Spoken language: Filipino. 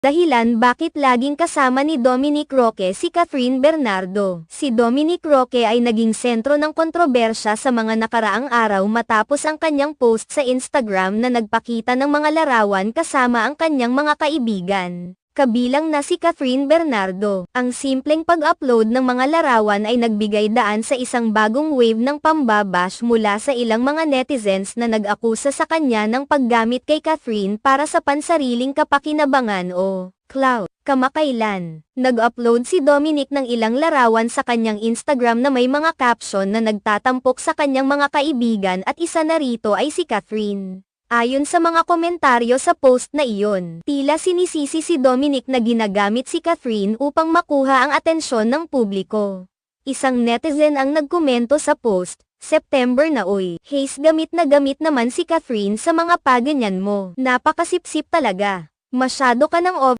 Dahilan bakit laging kasama ni Dominic Roque si Catherine Bernardo. Si Dominic Roque ay naging sentro ng kontrobersya sa mga nakaraang araw matapos ang kanyang post sa Instagram na nagpakita ng mga larawan kasama ang kanyang mga kaibigan. Kabilang na si Catherine Bernardo. Ang simpleng pag-upload ng mga larawan ay nagbigay daan sa isang bagong wave ng pambabash mula sa ilang mga netizens na nag-akusa sa kanya ng paggamit kay Catherine para sa pansariling kapakinabangan o clout. Kamakailan, nag-upload si Dominic ng ilang larawan sa kanyang Instagram na may mga caption na nagtatampok sa kanyang mga kaibigan at isa na rito ay si Catherine. Ayon sa mga komentaryo sa post na iyon, tila sinisisi si Dominic na ginagamit si Catherine upang makuha ang atensyon ng publiko. Isang netizen ang nagkomento sa post, September na oy, Haze gamit naman si Catherine sa mga paganyan mo. Napakasipsip talaga. Masyado ka ng